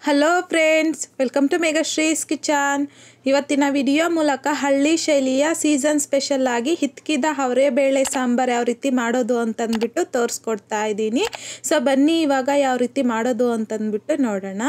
Hello friends, welcome to Meghashri's kitchen. ಇವತ್ತಿನ video ಮೂಲಕ ಹಳ್ಳಿ ಶೈಲಿಯ ಸೀಸನ್ ಸ್ಪೆಷಲ್ ಆಗಿ ಹಿತ್ಕಿದ ಅವರೇ ಬೇಳೆ ಸಾಂಬಾರು ಯಾವ ರೀತಿ ಮಾಡೋದು ಅಂತಂದ್ಬಿಟ್ಟು ತೋರಿಸ್ಕೊಡ್ತಾ ಇದ್ದೀನಿ. ಸೊ ಬನ್ನಿ ಇವಾಗ ಯಾವ ರೀತಿ ಮಾಡೋದು ಅಂತಂದ್ಬಿಟ್ಟು ನೋಡೋಣ.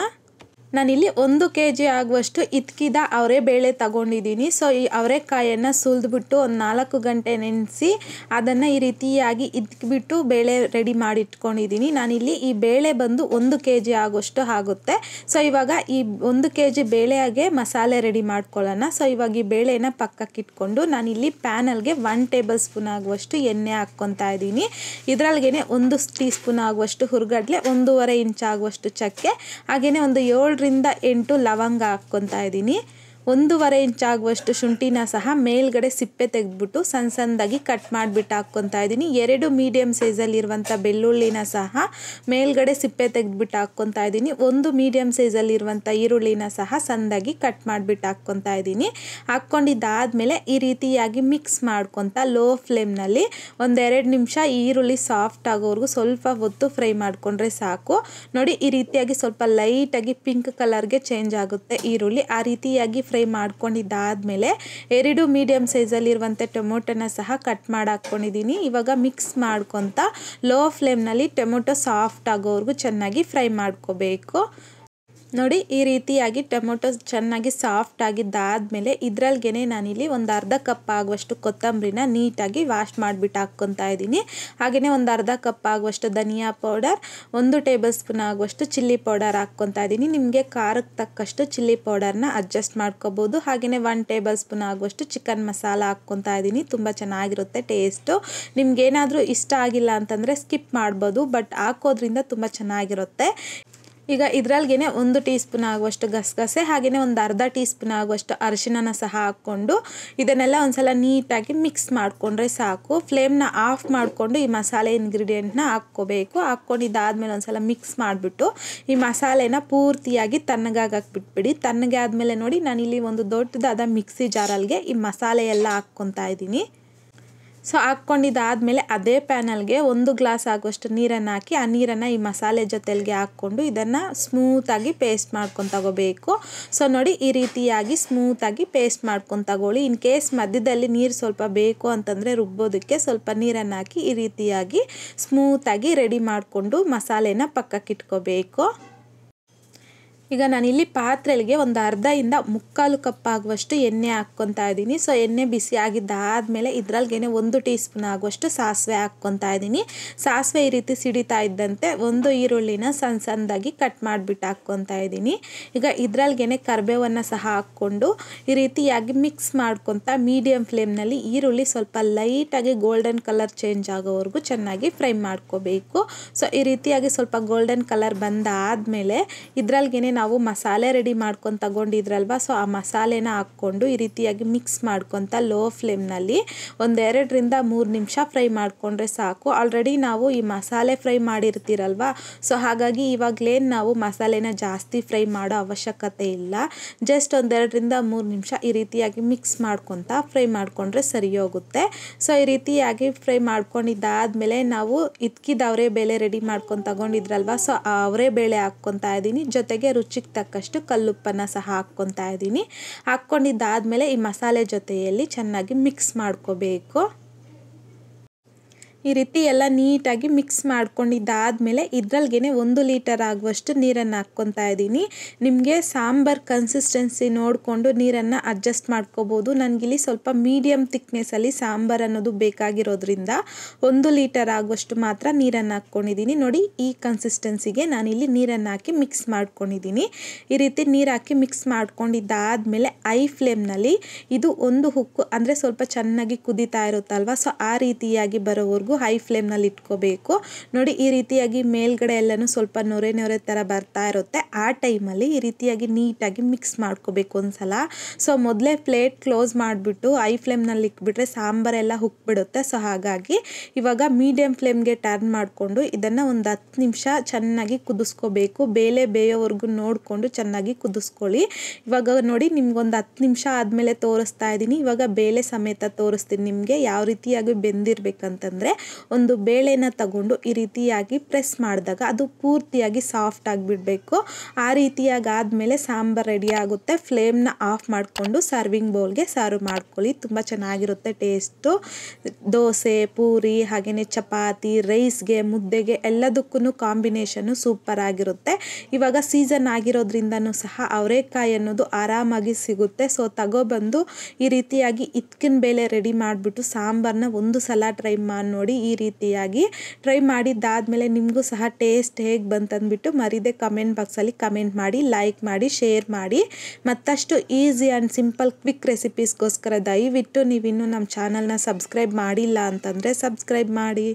ನಾನಿಲ್ಲಿ 1 kg ಆಗುವಷ್ಟು ಹಿತ್ಕಿದ ಅವರೇ ಬೇಳೆ ತಗೊಂಡಿದ್ದೀನಿ. ಸೊ ಈ ಅವರೆಕಾಯನ್ನು ಸುಲಿದ್ಬಿಟ್ಟು ಒಂದು 4 ಗಂಟೆ ನೆನೆಸಿ ಅದನ್ನು ಈ ರೀತಿಯಾಗಿ ಇಟ್ಬಿಟ್ಟು ಬೇಳೆ ರೆಡಿ ಮಾಡಿ ಇಟ್ಕೊಂಡಿದ್ದೀನಿ. ನಾನಿಲ್ಲಿ ಈ ಬೇಳೆ ಬಂದು 1 kg ಆಗುವಷ್ಟು ಆಗುತ್ತೆ. ಸೊ ಇವಾಗ ಈ 1 kg ಬೇಳೆಗೆ ಮಸಾಲೆ ರೆಡಿ ಮಾಡ್ಕೊಳ್ಳೋಣ. ಸೊ ಇವಾಗ ಈ ಬೇಳೆನ ಪಕ್ಕಕ್ಕೆ ಇಟ್ಕೊಂಡು ನಾನಿಲ್ಲಿ ಪ್ಯಾನಲ್ಗೆ 1 ಟೇಬಲ್ ಸ್ಪೂನ್ ಆಗುವಷ್ಟು ಎಣ್ಣೆ ಹಾಕ್ಕೊತಾ ಇದ್ದೀನಿ. ಇದರೊಳಗೇನೆ 1 ಟೀ ಸ್ಪೂನ್ ಆಗುವಷ್ಟು ಹುರ್ಗಡ್ಲೆ, 1.5 ಇಂಚ್ ಆಗುವಷ್ಟು ಚಕ್ಕೆ, ಹಾಗೆಯೇ ಒಂದು 7 ರಿಂದ 8 ಲವಂಗ ಹಾಕ್ಕೊತಾ ಇದ್ದೀನಿ. 1.5 ಇಂಚ್ ಆಗುವಷ್ಟು ಶುಂಠಿನ ಸಹ ಮೇಲ್ಗಡೆ ಸಿಪ್ಪೆ ತೆಗೆದ್ಬಿಟ್ಟು ಸಣ್ಣದಾಗಿ ಕಟ್ ಮಾಡಿಬಿಟ್ಟು ಹಾಕ್ಕೊತಾ ಇದ್ದೀನಿ. 2 ಮೀಡಿಯಮ್ ಸೈಜಲ್ಲಿರುವಂಥ ಬೆಳ್ಳುಳ್ಳಿನ ಸಹ ಮೇಲ್ಗಡೆ ಸಿಪ್ಪೆ ತೆಗೆದ್ಬಿಟ್ಟು ಹಾಕ್ಕೊತಾ ಇದ್ದೀನಿ. 1 ಮೀಡಿಯಮ್ ಸೈಜಲ್ಲಿರುವಂಥ ಈರುಳ್ಳಿನ ಸಹ ಸಣ್ಣದಾಗಿ ಕಟ್ ಮಾಡಿಬಿಟ್ಟು ಹಾಕ್ಕೊತಾ ಇದ್ದೀನಿ. ಹಾಕ್ಕೊಂಡಿದ್ದಾದಮೇಲೆ ಈ ರೀತಿಯಾಗಿ ಮಿಕ್ಸ್ ಮಾಡ್ಕೊತಾ ಲೋ ಫ್ಲೇಮ್ನಲ್ಲಿ 1-2 ನಿಮಿಷ ಈರುಳ್ಳಿ ಸಾಫ್ಟ್ ಆಗೋವರೆಗೂ ಸ್ವಲ್ಪ ಹೊತ್ತು ಫ್ರೈ ಮಾಡಿಕೊಂಡ್ರೆ ಸಾಕು. ನೋಡಿ, ಈ ರೀತಿಯಾಗಿ ಸ್ವಲ್ಪ ಲೈಟಾಗಿ ಪಿಂಕ್ ಕಲರ್ಗೆ ಚೇಂಜ್ ಆಗುತ್ತೆ ಈರುಳ್ಳಿ. ಆ ರೀತಿಯಾಗಿ ಫ್ರೈ ಮಾಡ್ಕೊಂಡಿದ್ದಾದಮೇಲೆ 2 ಮೀಡಿಯಮ್ ಸೈಜಲ್ಲಿರುವಂಥ ಟೊಮೊಟೊನ ಸಹ ಕಟ್ ಮಾಡಿ ಹಾಕ್ಕೊಂಡಿದ್ದೀನಿ. ಇವಾಗ ಮಿಕ್ಸ್ ಮಾಡ್ಕೊತಾ ಲೋ ಫ್ಲೇಮ್ನಲ್ಲಿ ಟೊಮೊಟೊ ಸಾಫ್ಟ್ ಆಗೋವರೆಗೂ ಚೆನ್ನಾಗಿ ಫ್ರೈ ಮಾಡ್ಕೋಬೇಕು. ನೋಡಿ, ಈ ರೀತಿಯಾಗಿ ಟೊಮೊಟೊ ಚೆನ್ನಾಗಿ ಸಾಫ್ಟ್ ಆಗಿದ್ದಾದಮೇಲೆ ಇದರೊಳಗೇನೆ ನಾನಿಲ್ಲಿ ಒಂದು ಅರ್ಧ ಕಪ್ ಆಗುವಷ್ಟು ಕೊತ್ತಂಬರಿನ ನೀಟಾಗಿ ವಾಶ್ ಮಾಡಿಬಿಟ್ಟು ಹಾಕ್ಕೊತಾ ಇದ್ದೀನಿ. ಹಾಗೆಯೇ ಒಂದು ಅರ್ಧ ಕಪ್ ಆಗುವಷ್ಟು ಧನಿಯಾ ಪೌಡರ್, 1 ಟೇಬಲ್ ಸ್ಪೂನ್ ಆಗುವಷ್ಟು ಚಿಲ್ಲಿ ಪೌಡರ್ ಹಾಕ್ಕೊತಾ ಇದ್ದೀನಿ. ನಿಮಗೆ ಖಾರಕ್ಕೆ ತಕ್ಕಷ್ಟು ಚಿಲ್ಲಿ ಪೌಡರ್ನ ಅಡ್ಜಸ್ಟ್ ಮಾಡ್ಕೋಬೋದು. ಹಾಗೆಯೇ 1 ಟೇಬಲ್ ಸ್ಪೂನ್ ಆಗುವಷ್ಟು ಚಿಕನ್ ಮಸಾಲ ಹಾಕ್ಕೊತಾ ಇದ್ದೀನಿ. ತುಂಬ ಚೆನ್ನಾಗಿರುತ್ತೆ ಟೇಸ್ಟು. ನಿಮ್ಗೇನಾದರೂ ಇಷ್ಟ ಆಗಿಲ್ಲ ಅಂತಂದರೆ ಸ್ಕಿಪ್ ಮಾಡ್ಬೋದು, ಬಟ್ ಹಾಕೋದ್ರಿಂದ ತುಂಬ ಚೆನ್ನಾಗಿರುತ್ತೆ. ಈಗ ಇದರೊಳಗೇನೆ 1 ಟೀ ಸ್ಪೂನ್ ಆಗುವಷ್ಟು ಗಸಗಸೆ, ಹಾಗೆಯೇ ಒಂದು ಅರ್ಧ ಟೀ ಸ್ಪೂನ್ ಆಗುವಷ್ಟು ಅರಿಶಿಣನ ಸಹ ಹಾಕ್ಕೊಂಡು ಇದನ್ನೆಲ್ಲ ಒಂದ್ಸಲ ನೀಟಾಗಿ ಮಿಕ್ಸ್ ಮಾಡಿಕೊಂಡ್ರೆ ಸಾಕು. ಫ್ಲೇಮ್ನ ಆಫ್ ಮಾಡಿಕೊಂಡು ಈ ಮಸಾಲೆ ಇಂಗ್ರೀಡಿಯೆಂಟ್ನ ಹಾಕ್ಕೋಬೇಕು. ಹಾಕ್ಕೊಂಡಿದ್ದಾದಮೇಲೆ ಒಂದ್ಸಲ ಮಿಕ್ಸ್ ಮಾಡಿಬಿಟ್ಟು ಈ ಮಸಾಲೆನ ಪೂರ್ತಿಯಾಗಿ ತಣ್ಣಗಾಗಕ್ಕೆ ಬಿಟ್ಬಿಡಿ. ತಣ್ಣಗೆ ಆದಮೇಲೆ ನೋಡಿ, ನಾನಿಲ್ಲಿ ಒಂದು ದೊಡ್ಡದಾದ ಮಿಕ್ಸಿ ಜಾರಲ್ಗೆ ಈ ಮಸಾಲೆ ಎಲ್ಲ ಹಾಕ್ಕೊತಾ ಇದ್ದೀನಿ. ಸೊ ಹಾಕ್ಕೊಂಡಿದ್ದಾದಮೇಲೆ ಅದೇ ಪ್ಯಾನಲ್ಗೆ 1 ಗ್ಲಾಸ್ ಆಗುವಷ್ಟು ನೀರನ್ನು ಹಾಕಿ ಆ ನೀರನ್ನು ಈ ಮಸಾಲೆ ಜೊತೆಗೆ ಹಾಕ್ಕೊಂಡು ಇದನ್ನು ಸ್ಮೂತಾಗಿ ಪೇಸ್ಟ್ ಮಾಡ್ಕೊಂಡು ತಗೋಬೇಕು. ಸೊ ನೋಡಿ, ಈ ರೀತಿಯಾಗಿ ಸ್ಮೂತಾಗಿ ಪೇಸ್ಟ್ ಮಾಡ್ಕೊಂಡು ತಗೊಳ್ಳಿ. ಇನ್ ಕೇಸ್ ಮಧ್ಯದಲ್ಲಿ ನೀರು ಸ್ವಲ್ಪ ಬೇಕು ಅಂತಂದರೆ ರುಬ್ಬೋದಕ್ಕೆ ಸ್ವಲ್ಪ ನೀರನ್ನು ಹಾಕಿ ಈ ರೀತಿಯಾಗಿ ಸ್ಮೂತಾಗಿ ರೆಡಿ ಮಾಡಿಕೊಂಡು ಮಸಾಲೆನ ಪಕ್ಕಕ್ಕೆ ಇಟ್ಕೋಬೇಕು. ಈಗ ನಾನಿಲ್ಲಿ ಪಾತ್ರೆಗೆ ಒಂದು ಅರ್ಧ ಇಂದ 1/4 ಕಪ್ ಆಗುವಷ್ಟು ಎಣ್ಣೆ ಹಾಕ್ಕೊತಾ ಇದ್ದೀನಿ. ಸೊ ಎಣ್ಣೆ ಬಿಸಿ ಆಗಿದ್ದಾದಮೇಲೆ ಇದರೊಳಗೇನೆ 1 ಟೀ ಸ್ಪೂನ್ ಆಗುವಷ್ಟು ಸಾಸಿವೆ ಹಾಕ್ಕೊತಾ ಇದ್ದೀನಿ. ಸಾಸಿವೆ ಈ ರೀತಿ ಸಿಡಿತಾ ಇದ್ದಂತೆ 1 ಈರುಳ್ಳಿನ ಸಣ್ಣದಾಗಿ ಕಟ್ ಮಾಡಿಬಿಟ್ಟು ಹಾಕ್ಕೊತಾ ಇದ್ದೀನಿ. ಈಗ ಇದರೊಳಗೇನೆ ಕರಿಬೇವನ್ನು ಸಹ ಹಾಕ್ಕೊಂಡು ಈ ರೀತಿಯಾಗಿ ಮಿಕ್ಸ್ ಮಾಡ್ಕೊತಾ ಮೀಡಿಯಮ್ ಫ್ಲೇಮ್ನಲ್ಲಿ ಈರುಳ್ಳಿ ಸ್ವಲ್ಪ ಲೈಟಾಗಿ ಗೋಲ್ಡನ್ ಕಲರ್ ಚೇಂಜ್ ಆಗೋವರೆಗೂ ಚೆನ್ನಾಗಿ ಫ್ರೈ ಮಾಡ್ಕೋಬೇಕು. ಸೊ ಈ ರೀತಿಯಾಗಿ ಸ್ವಲ್ಪ ಗೋಲ್ಡನ್ ಕಲರ್ ಬಂದಾದಮೇಲೆ ಇದರೊಳಗೇನೆ ನಾವು ಮಸಾಲೆ ರೆಡಿ ಮಾಡ್ಕೊಂಡು ತಗೊಂಡಿದ್ರಲ್ವ, ಸೊ ಆ ಮಸಾಲೆನ ಹಾಕ್ಕೊಂಡು ಈ ರೀತಿಯಾಗಿ ಮಿಕ್ಸ್ ಮಾಡ್ಕೊತಾ ಲೋ ಫ್ಲೇಮ್ನಲ್ಲಿ 1-2 ರಿಂದ 3 ನಿಮಿಷ ಫ್ರೈ ಮಾಡಿಕೊಂಡ್ರೆ ಸಾಕು. ಆಲ್ರೆಡಿ ನಾವು ಈ ಮಸಾಲೆ ಫ್ರೈ ಮಾಡಿರ್ತೀರಲ್ವ, ಸೊ ಹಾಗಾಗಿ ಇವಾಗಲೇ ನಾವು ಮಸಾಲೆನ ಜಾಸ್ತಿ ಫ್ರೈ ಮಾಡೋ ಅವಶ್ಯಕತೆ ಇಲ್ಲ. ಜಸ್ಟ್ 1-2 ರಿಂದ 3 ನಿಮಿಷ ಈ ರೀತಿಯಾಗಿ ಮಿಕ್ಸ್ ಮಾಡ್ಕೊತಾ ಫ್ರೈ ಮಾಡಿಕೊಂಡ್ರೆ ಸರಿ ಹೋಗುತ್ತೆ. ಸೊ ಈ ರೀತಿಯಾಗಿ ಫ್ರೈ ಮಾಡ್ಕೊಂಡಿದ್ದಾದಮೇಲೆ ನಾವು ಹಿತ್ಕಿದ ಅವರೇ ಬೇಳೆ ರೆಡಿ ಮಾಡ್ಕೊಂಡು ತಗೊಂಡಿದ್ರಲ್ವ, ಸೊ ಆ ಅವರೇ ಬೇಳೆ ಹಾಕ್ಕೊತಾ ಇದ್ದೀನಿ. ಜೊತೆಗೆ ರುಚಿಗೆ ತಕ್ಕಷ್ಟು ಕಲ್ಲುಪ್ಪನ್ನು ಸಹ ಹಾಕ್ಕೊತಾ ಇದ್ದೀನಿ. ಹಾಕ್ಕೊಂಡಿದ್ದಾದಮೇಲೆ ಈ ಮಸಾಲೆ ಜೊತೆಯಲ್ಲಿ ಚೆನ್ನಾಗಿ ಮಿಕ್ಸ್ ಮಾಡ್ಕೋಬೇಕು. ಈ ರೀತಿ ಎಲ್ಲ ನೀಟಾಗಿ ಮಿಕ್ಸ್ ಮಾಡ್ಕೊಂಡಿದ್ದಾದಮೇಲೆ ಇದರೊಳಗೇನೆ 1 ಲೀಟರ್ ಆಗುವಷ್ಟು ನೀರನ್ನು ಹಾಕ್ಕೊತಾ ಇದ್ದೀನಿ. ನಿಮಗೆ ಸಾಂಬಾರ್ ಕನ್ಸಿಸ್ಟೆನ್ಸಿ ನೋಡಿಕೊಂಡು ನೀರನ್ನು ಅಡ್ಜಸ್ಟ್ ಮಾಡ್ಕೋಬೋದು. ನನಗಿಲ್ಲಿ ಸ್ವಲ್ಪ ಮೀಡಿಯಮ್ ಥಿಕ್ನೆಸ್ಸಲ್ಲಿ ಸಾಂಬಾರು ಅನ್ನೋದು ಬೇಕಾಗಿರೋದ್ರಿಂದ 1 ಲೀಟರ್ ಆಗುವಷ್ಟು ಮಾತ್ರ ನೀರನ್ನು ಹಾಕ್ಕೊಂಡಿದ್ದೀನಿ. ನೋಡಿ, ಈ ಕನ್ಸಿಸ್ಟೆನ್ಸಿಗೆ ನಾನಿಲ್ಲಿ ನೀರನ್ನು ಹಾಕಿ ಮಿಕ್ಸ್ ಮಾಡ್ಕೊಂಡಿದ್ದೀನಿ. ಈ ರೀತಿ ನೀರು ಹಾಕಿ ಮಿಕ್ಸ್ ಮಾಡ್ಕೊಂಡಿದ್ದಾದಮೇಲೆ ಐ ಫ್ಲೇಮ್ನಲ್ಲಿ ಇದು 1 ಹುಕ್ಕು ಅಂದರೆ ಸ್ವಲ್ಪ ಚೆನ್ನಾಗಿ ಕುದೀತಾ ಇರುತ್ತಲ್ವ, ಸೊ ಆ ರೀತಿಯಾಗಿ ಬರೋವರೆಗೂ ಹೈ ಫ್ಲೇಮ್ನಲ್ಲಿ ಇಟ್ಕೋಬೇಕು. ನೋಡಿ, ಈ ರೀತಿಯಾಗಿ ಮೇಲ್ಗಡೆ ಎಲ್ಲನೂ ಸ್ವಲ್ಪ ನೊರೆ ಥರ ಬರ್ತಾ ಇರುತ್ತೆ. ಆ ಟೈಮಲ್ಲಿ ಈ ರೀತಿಯಾಗಿ ನೀಟಾಗಿ ಮಿಕ್ಸ್ ಮಾಡ್ಕೋಬೇಕು ಒಂದ್ಸಲ. ಸೊ ಮೊದಲೇ ಪ್ಲೇಟ್ ಕ್ಲೋಸ್ ಮಾಡಿಬಿಟ್ಟು ಹೈ ಫ್ಲೇಮ್ನಲ್ಲಿ ಇಟ್ಬಿಟ್ರೆ ಸಾಂಬಾರೆಲ್ಲ ಹುಕ್ಬಿಡುತ್ತೆ. ಸೊ ಹಾಗಾಗಿ ಇವಾಗ ಮೀಡಿಯಮ್ ಫ್ಲೇಮ್ಗೆ ಟರ್ನ್ ಮಾಡಿಕೊಂಡು ಇದನ್ನು ಒಂದು 10 ನಿಮಿಷ ಚೆನ್ನಾಗಿ ಕುದಿಸ್ಕೋಬೇಕು. ಬೇಳೆ ಬೇಯೋವರೆಗೂ ನೋಡಿಕೊಂಡು ಚೆನ್ನಾಗಿ ಕುದಿಸ್ಕೊಳ್ಳಿ. ಇವಾಗ ನೋಡಿ, ನಿಮ್ಗೊಂದು 10 ನಿಮಿಷ ಆದಮೇಲೆ ತೋರಿಸ್ತಾ ಇದ್ದೀನಿ. ಇವಾಗ ಬೇಳೆ ಸಮೇತ ತೋರಿಸ್ತೀನಿ ನಿಮಗೆ ಯಾವ ರೀತಿಯಾಗಿ ಬೆಂದಿರಬೇಕಂತಂದರೆ ಒಂದು ಬೇಳೆನ ತಗೊಂಡು ಈ ರೀತಿಯಾಗಿ ಪ್ರೆಸ್ ಮಾಡಿದಾಗ ಅದು ಪೂರ್ತಿಯಾಗಿ ಸಾಫ್ಟ್ ಆಗಿಬಿಡಬೇಕು. ಆ ರೀತಿಯಾಗಿ ಆದಮೇಲೆ ಸಾಂಬಾರು ರೆಡಿ ಆಗುತ್ತೆ. ಫ್ಲೇಮ್ನ ಆಫ್ ಮಾಡಿಕೊಂಡು ಸರ್ವಿಂಗ್ ಬೌಲ್ಗೆ ಸರ್ವ್ ಮಾಡ್ಕೊಳ್ಳಿ. ತುಂಬ ಚೆನ್ನಾಗಿರುತ್ತೆ ಟೇಸ್ಟು. ದೋಸೆ, ಪೂರಿ, ಹಾಗೆಯೇ ಚಪಾತಿ, ರೈಸ್ಗೆ, ಮುದ್ದೆಗೆ ಎಲ್ಲದಕ್ಕೂ ಕಾಂಬಿನೇಷನ್ನು ಸೂಪರ್ ಆಗಿರುತ್ತೆ. ಇವಾಗ ಸೀಸನ್ ಆಗಿರೋದ್ರಿಂದನೂ ಸಹ ಅವರೆಕಾಯಿ ಅನ್ನೋದು ಆರಾಮಾಗಿ ಸಿಗುತ್ತೆ. ಸೊ ತಗೊಬಂದು ಈ ರೀತಿಯಾಗಿ ಇದ್ಕಿನ ಬೇಳೆ ರೆಡಿ ಮಾಡಿಬಿಟ್ಟು ಸಾಂಬಾರನ್ನ ಒಂದು ಸಲ ಟ್ರೈ ಮಾಡಿ ನೋಡಿ. ಈ ರೀತಿಯಾಗಿ ಟ್ರೈ ಮಾಡಿದ್ದಾದಮೇಲೆ ನಿಮಗೂ ಸಹ ಟೇಸ್ಟ್ ಹೇಗೆ ಬಂತಂದ್ಬಿಟ್ಟು ಮರೀದೆ ಕಮೆಂಟ್ ಬಾಕ್ಸಲ್ಲಿ ಕಮೆಂಟ್ ಮಾಡಿ, ಲೈಕ್ ಮಾಡಿ, ಶೇರ್ ಮಾಡಿ. ಮತ್ತಷ್ಟು ಈಸಿ ಆ್ಯಂಡ್ ಸಿಂಪಲ್ ಕ್ವಿಕ್ ರೆಸಿಪೀಸ್ಗೋಸ್ಕರ ದಯವಿಟ್ಟು ನೀವಿನ್ನೂ ನಮ್ಮ ಚಾನಲ್ನ ಸಬ್ಸ್ಕ್ರೈಬ್ ಮಾಡಿಲ್ಲ ಅಂತಂದರೆ ಸಬ್ಸ್ಕ್ರೈಬ್ ಮಾಡಿ.